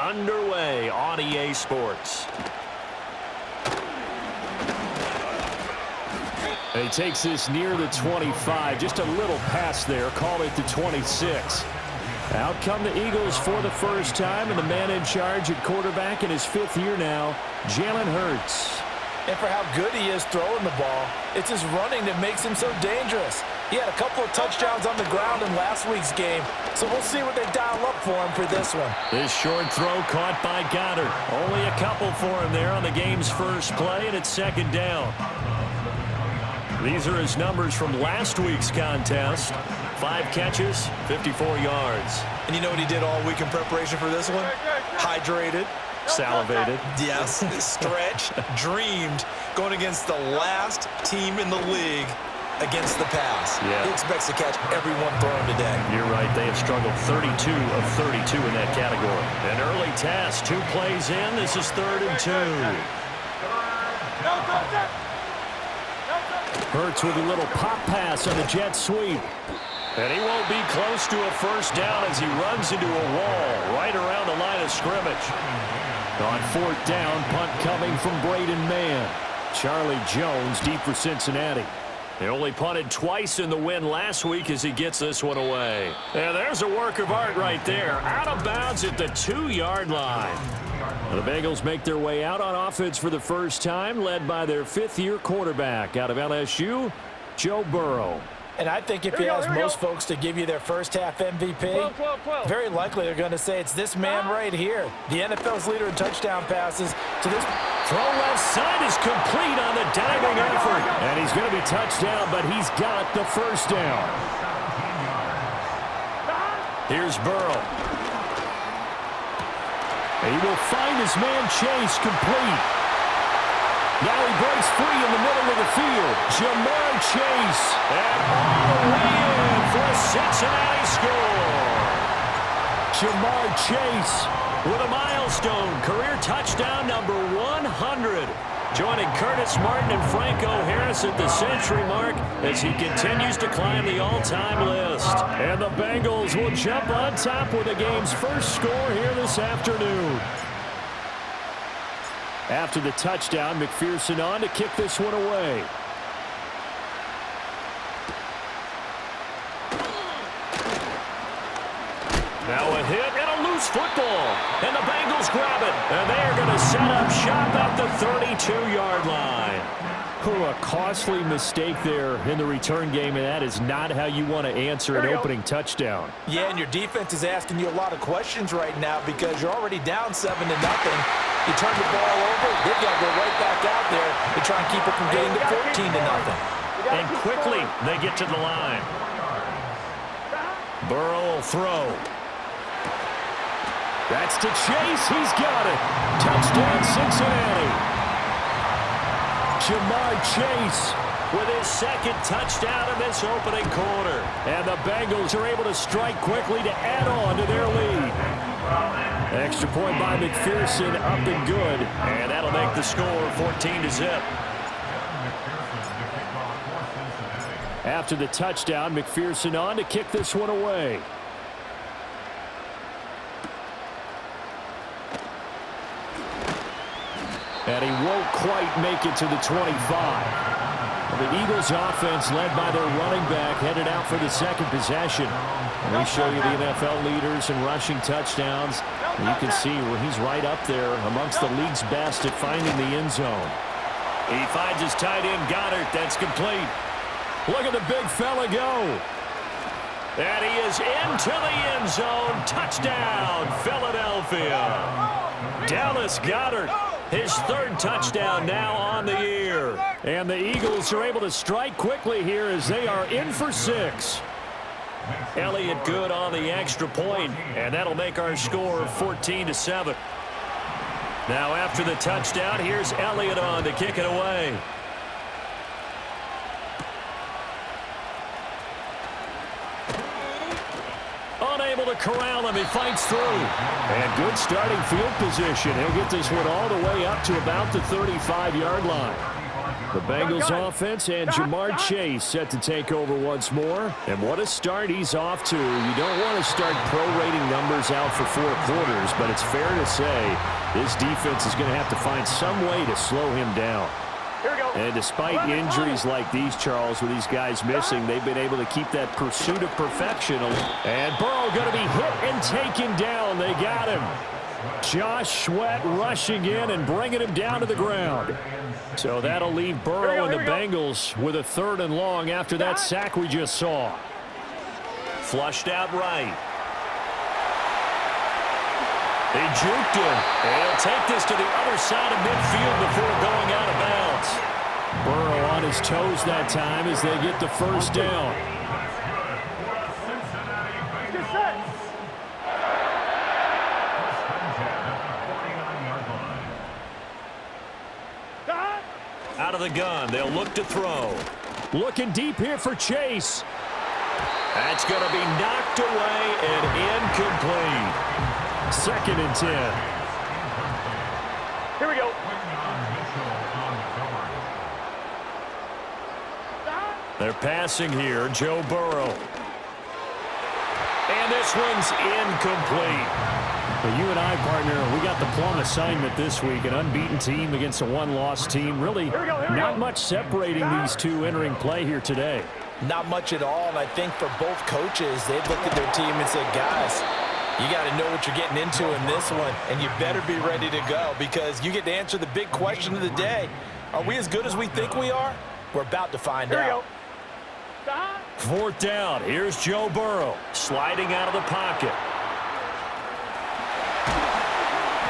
underway on EA Sports. He takes this near the 25. Just a little pass there. Call it the 26. Out come the Eagles for the first time, and the man in charge at quarterback in his 5th year now, Jalen Hurts. And for how good he is throwing the ball, it's his running that makes him so dangerous. He had a couple of touchdowns on the ground in last week's game, so we'll see what they dial up for him for this one. This short throw caught by Goddard. Only a couple for him there on the game's first play, and it's 2nd down. These are his numbers from last week's contest. 5 catches, 54 yards. And you know what he did all week in preparation for this one? Hydrated. Salivated. Yes, stretched, dreamed, going against the last team in the league against the pass. Yeah. He expects to catch everyone throwing today. You're right. They have struggled 32 of 32 in that category. An early task. 2 plays in. This is 3rd and 2. Hurts with a little pop pass on the jet sweep. And he won't be close to a first down as he runs into a wall right around the line of scrimmage. On 4th down, punt coming from Braden Mann. Charlie Jones deep for Cincinnati. They only punted twice in the win last week as he gets this one away. And there's a work of art right there. Out of bounds at the 2-yard line. The Bengals make their way out on offense for the first time, led by their 5th-year quarterback out of LSU, Joe Burrow. And I think if you ask most folks to give you their first-half MVP, very likely they're going to say it's this man right here, the NFL's leader in touchdown passes to this. Throw left side is complete on the diving effort. And he's going to be touched down, but he's got the first down. Here's Burrow. He will find his man Chase complete. Now he breaks free in the middle of the field. Jamar Chase. And all the way in for a Cincinnati score. Jamar Chase with a milestone. Career touchdown number 100. Joining Curtis Martin and Franco Harris at the century mark as he continues to climb the all-time list. And the Bengals will jump on top with the game's first score here this afternoon. After the touchdown, McPherson on to kick this one away. Now a hit and a loose football. And the Bengals grab it. And they're going to set up shop at the 32-yard line. A costly mistake there in the return game, and that is not how you want to answer an opening touchdown. Yeah, and your defense is asking you a lot of questions right now because you're already down 7-0. You turn the ball over, they've got to go right back out there to try and keep it from getting to 14-0. And quickly, they get to the line. Burrow will throw. That's to Chase. He's got it. Touchdown, Cincinnati. Jamar Chase with his 2nd touchdown in this opening quarter. And the Bengals are able to strike quickly to add on to their lead. Extra point by McPherson, up and good. And that'll make the score 14-0. After the touchdown, McPherson on to kick this one away. And he won't quite make it to the 25. The Eagles offense led by their running back headed out for the 2nd possession. And we show you the NFL leaders in rushing touchdowns. And you can see where he's right up there amongst the league's best at finding the end zone. He finds his tight end Goddard. That's complete. Look at the big fella go. And he is into the end zone. Touchdown, Philadelphia. Dallas Goedert. His 3rd touchdown now on the year. And the Eagles are able to strike quickly here as they are in for 6. Elliott good on the extra point, and that'll make our score 14-7. Now after the touchdown, here's Elliott on to kick it away. Unable to corral him. He fights through. And good starting field position. He'll get this one all the way up to about the 35-yard line. The Bengals offense and Jamar Chase set to take over once more. And what a start he's off to. You don't want to start prorating numbers out for 4 quarters, but it's fair to say this defense is going to have to find some way to slow him down. And despite injuries like these, Charles, with these guys missing, they've been able to keep that pursuit of perfection. And Burrow going to be hit and taken down. They got him. Josh Sweat rushing in and bringing him down to the ground. So that'll leave Burrow and the Bengals with a 3rd and long after that sack we just saw. Flushed out right. He juked him. And he'll take this to the other side of midfield before going out of bounds. Burrow on his toes that time as they get the first down. Out of the gun, they'll look to throw. Looking deep here for Chase. That's going to be knocked away and incomplete. 2nd and 10. Here we go. They're passing here, Joe Burrow. And this one's incomplete. Well, you and I, partner, we got the plum assignment this week. An unbeaten team against a one-loss team. Really not much separating these two entering play here today. Not much at all, and I think for both coaches, they've looked at their team and said, guys, you got to know what you're getting into in this one, and you better be ready to go because you get to answer the big question of the day. Are we as good as we think we are? We're about to find out. 4th down. Here's Joe Burrow. Sliding out of the pocket.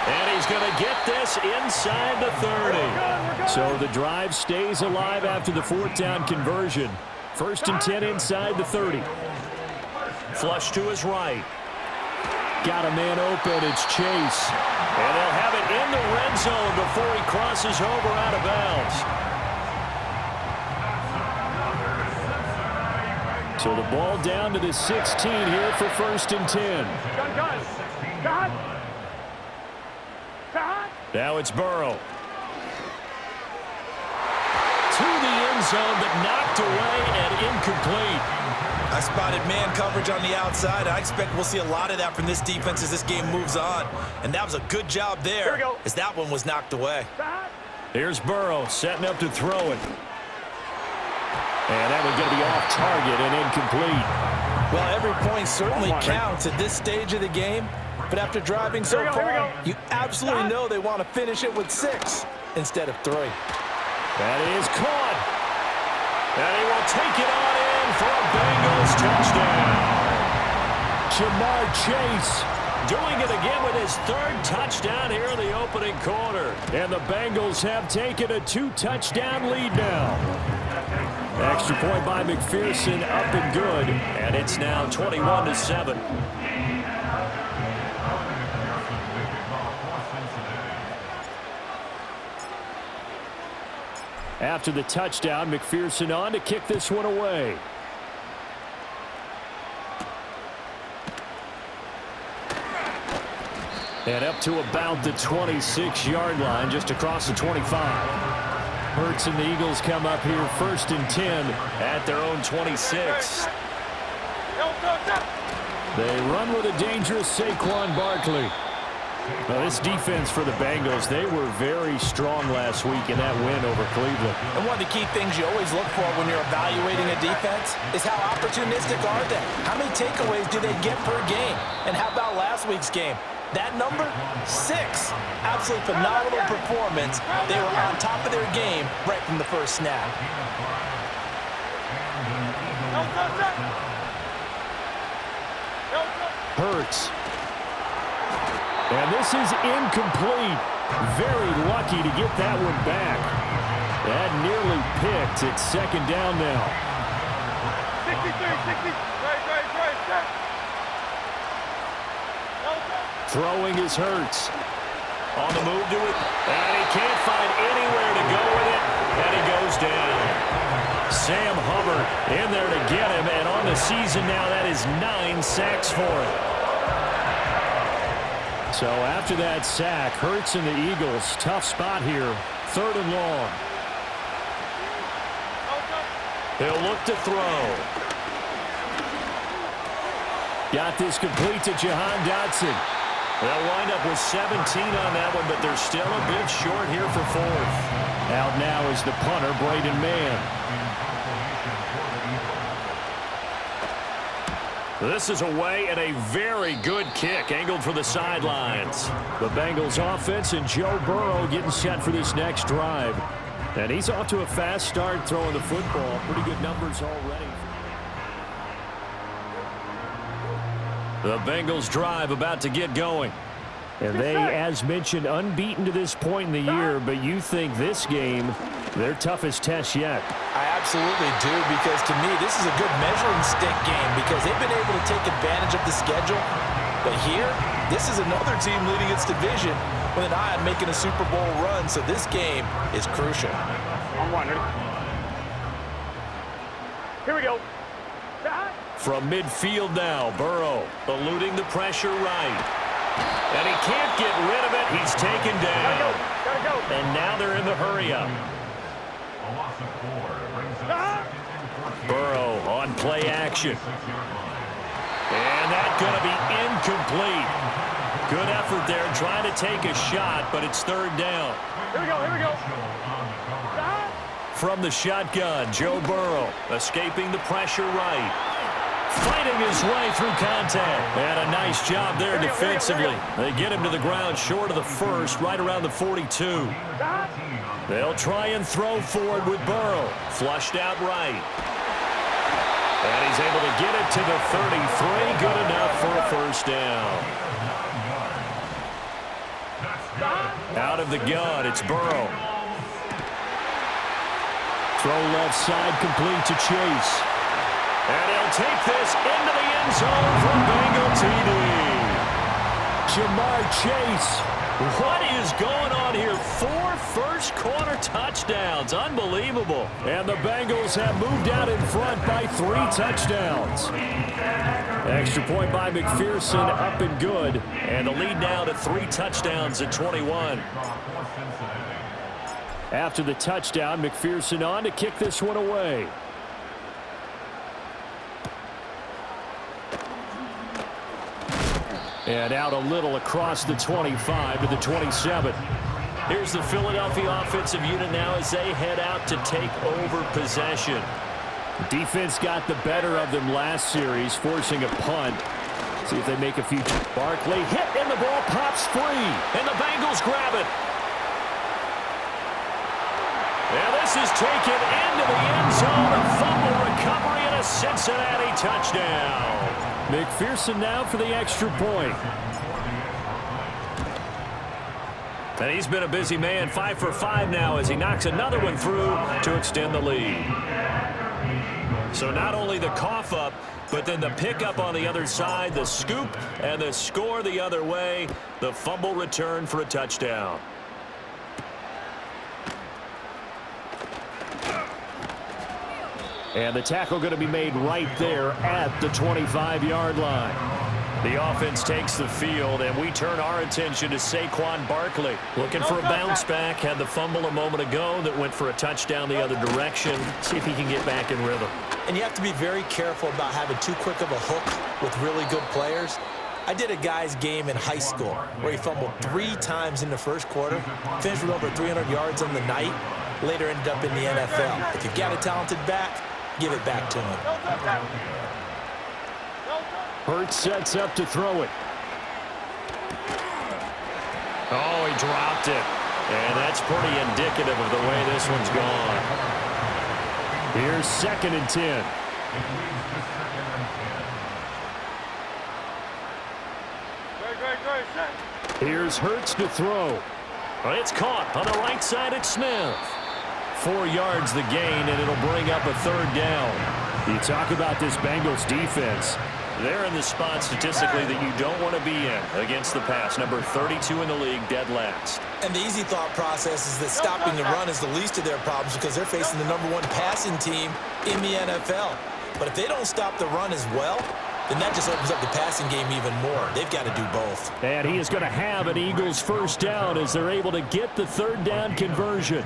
And he's going to get this inside the 30. So the drive stays alive after the 4th down conversion. 1st and 10 inside the 30. Flush to his right. Got a man open. It's Chase. And they'll have it in the red zone before he crosses over out of bounds. So the ball down to the 16 here for 1st and 10. Now it's Burrow. To the end zone, but knocked away and incomplete. I spotted man coverage on the outside. I expect we'll see a lot of that from this defense as this game moves on. And that was a good job there as that one was knocked away. Here's Burrow setting up to throw it. And that one's going to be off target and incomplete. Well, every point certainly counts at this stage of the game. But after driving so far, you absolutely know they want to finish it with 6 instead of 3. That is caught. And he will take it on in for a Bengals touchdown. Jamar Chase doing it again with his 3rd touchdown here in the opening quarter. And the Bengals have taken a 2-touchdown lead now. Extra point by McPherson, up and good. And it's now 21-7. After the touchdown, McPherson on to kick this one away. And up to about the 26-yard line, just across the 25. Hurts and the Eagles come up here 1st and 10 at their own 26. They run with a dangerous Saquon Barkley. Now, this defense for the Bengals, they were very strong last week in that win over Cleveland. And one of the key things you always look for when you're evaluating a defense is how opportunistic are they? How many takeaways do they get per game? And how about last week's game? That number, 6. Absolutely phenomenal performance. They were on top of their game right from the first snap. Hurts. And this is incomplete. Very lucky to get that one back. That nearly picked. It's 2nd down now. 63, 60. Right. Throwing is Hurts. On the move to it. And he can't find anywhere to go with it. And he goes down. Sam Hubbard in there to get him. And on the season now, that is 9 sacks for him. So after that sack, Hurts and the Eagles, tough spot here, 3rd and long. He'll look to throw. Got this complete to Jahan Dotson. They'll wind up with 17 on that one, but they're still a bit short here for fourth. Out now is the punter, Braden Mann. This is away and a very good kick, angled for the sidelines. The Bengals offense and Joe Burrow getting set for this next drive. And he's off to a fast start throwing the football. Pretty good numbers already. The Bengals drive about to get going. And they, as mentioned, unbeaten to this point in the year, but you think this game, their toughest test yet. I absolutely do, because to me, this is a good measuring stick game because they've been able to take advantage of the schedule. But here, this is another team leading its division with an eye on making a Super Bowl run, so this game is crucial. On one, ready? Here we go. From midfield now, Burrow eluding the pressure right. And he can't get rid of it. He's taken down. Gotta go. And now they're in the hurry-up. Burrow on play action. And that's going to be incomplete. Good effort there trying to take a shot, but it's third down. Here we go. From the shotgun, Joe Burrow escaping the pressure right. Fighting his way through contact. And a nice job there defensively. They get him to the ground short of the first, right around the 42. They'll try and throw forward with Burrow. Flushed out right. And he's able to get it to the 33. Good enough for a first down. Out of the gun, it's Burrow. Throw left side complete to Chase. And he'll take this into the end zone for Bengal TD. Jamar Chase. What is going on here? 4 first-quarter touchdowns. Unbelievable. And the Bengals have moved out in front by 3 touchdowns. Extra point by McPherson, up and good. And the lead now to 3 touchdowns at 21. After the touchdown, McPherson on to kick this one away. And out a little across the 25 to the 27. Here's the Philadelphia offensive unit now as they head out to take over possession. Defense got the better of them last series, forcing a punt. See if they make a few. Barkley hit, and the ball pops free. And the Bengals grab it. And this is taken into the end zone. A fumble recovery and a Cincinnati touchdown. McPherson now for the extra point. And he's been a busy man, 5 for 5 now as he knocks another one through to extend the lead. So not only the cough up, but then the pickup on the other side, the scoop, and the score the other way. The fumble return for a touchdown. And the tackle going to be made right there at the 25-yard line. The offense takes the field, and we turn our attention to Saquon Barkley. Looking for a bounce back. Had the fumble a moment ago that went for a touchdown the other direction. See if he can get back in rhythm. And you have to be very careful about having too quick of a hook with really good players. I did a guy's game in high school where he fumbled 3 times in the first quarter, finished with over 300 yards on the night, later ended up in the NFL. If you've got a talented back, give it back to him. Hurts sets up to throw it. Oh, he dropped it. And that's pretty indicative of the way this one's gone. Here's 2nd and 10. Here's Hurts to throw. It's caught on the right side at Smith. 4 yards the gain, and it'll bring up a 3rd down. You talk about this Bengals defense. They're in the spot statistically that you don't want to be in against the pass. Number 32 in the league, dead last. And the easy thought process is that stopping the run is the least of their problems because they're facing the #1 passing team in the NFL. But if they don't stop the run as well, then that just opens up the passing game even more. They've got to do both. And he is going to have an Eagles first down as they're able to get the 3rd down conversion.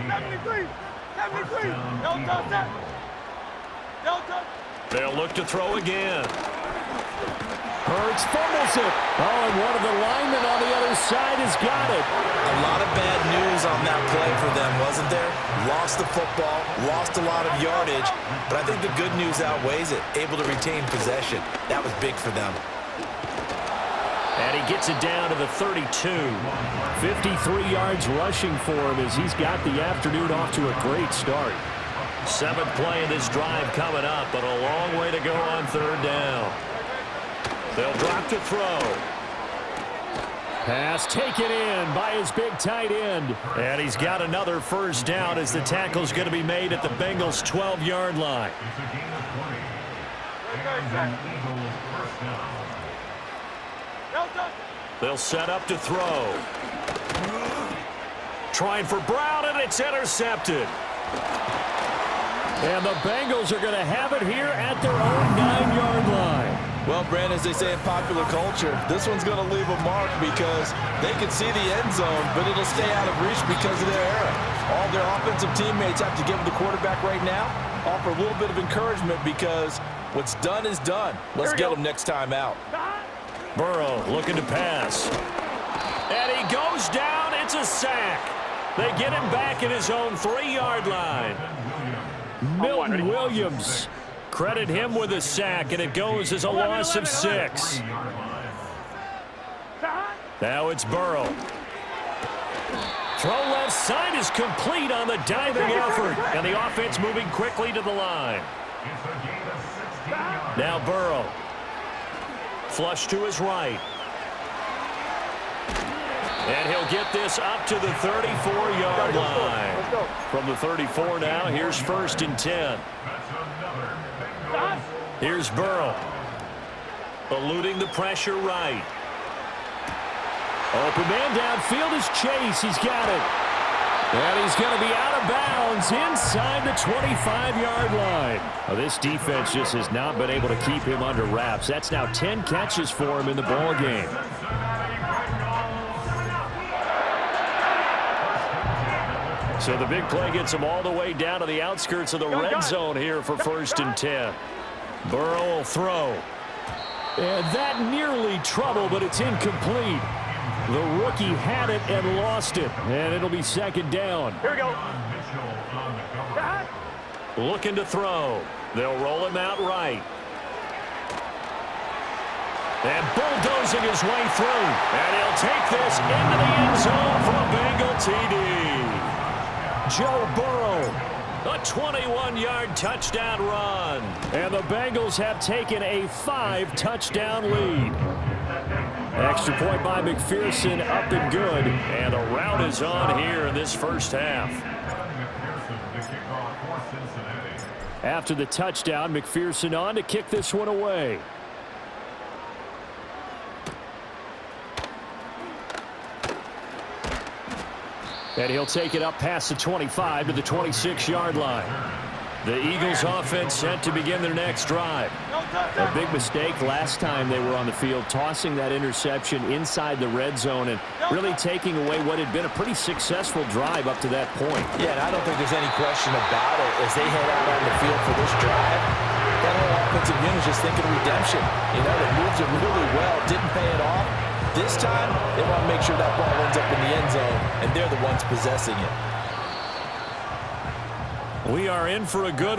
They'll look to throw again. Hurts fumbles it. Oh, and one of the linemen on the other side has got it. A lot of bad news on that play for them, wasn't there? Lost the football, lost a lot of yardage, but I think the good news outweighs it. Able to retain possession. That was big for them. And he gets it down to the 32. 53 yards rushing for him as he's got the afternoon off to a great start. 7th play of this drive coming up, but a long way to go on 3rd down. They'll drop to throw. Pass taken in by his big tight end. And he's got another 1st down as the tackle's going to be made at the Bengals' 12-yard line. They'll set up to throw. Trying for Brown, and it's intercepted. And the Bengals are going to have it here at their own 9-yard line. Well, Brandon, as they say in popular culture, this one's going to leave a mark because they can see the end zone, but it'll stay out of reach because of their error. All their offensive teammates have to give the quarterback right now, offer a little bit of encouragement because what's done is done. Let's get them next time out. Burrow looking to pass. And he goes down. It's a sack. They get him back at his own 3-yard line. Milton Williams. Credit him with a sack, and it goes as a loss of 6. Now it's Burrow. Throw left side is complete on the diving effort, and the offense moving quickly to the line. Now Burrow. Flush to his right. And he'll get this up to the 34-yard line. From the 34 now, here's 1st and 10. Here's Burrow. Eluding the pressure right. Open man downfield is Chase. He's got it. And he's going to be out of bounds inside the 25-yard line. Well, this defense just has not been able to keep him under wraps. That's now 10 catches for him in the ball game. So the big play gets him all the way down to the outskirts of the red zone here for 1st and 10. Burrow will throw. And that nearly trouble, but it's incomplete. The rookie had it and lost it. And it'll be 2nd down. Here we go. Looking to throw. They'll roll him out right. And bulldozing his way through. And he'll take this into the end zone for a Bengal TD. Joe Burrow, a 21-yard touchdown run. And the Bengals have taken a 5-touchdown lead. Extra point by McPherson, up and good. And the rout is on here in this 1st half. After the touchdown, McPherson on to kick this one away. And he'll take it up past the 25 to the 26-yard line. The Eagles offense set to begin their next drive. A big mistake last time they were on the field, tossing that interception inside the red zone and really taking away what had been a pretty successful drive up to that point. Yeah, and I don't think there's any question about it as they head out on the field for this drive. That whole offensive unit is just thinking redemption. You know, they moved it really well, didn't pay it off. This time, they want to make sure that ball ends up in the end zone, and they're the ones possessing it. We are in for a good one.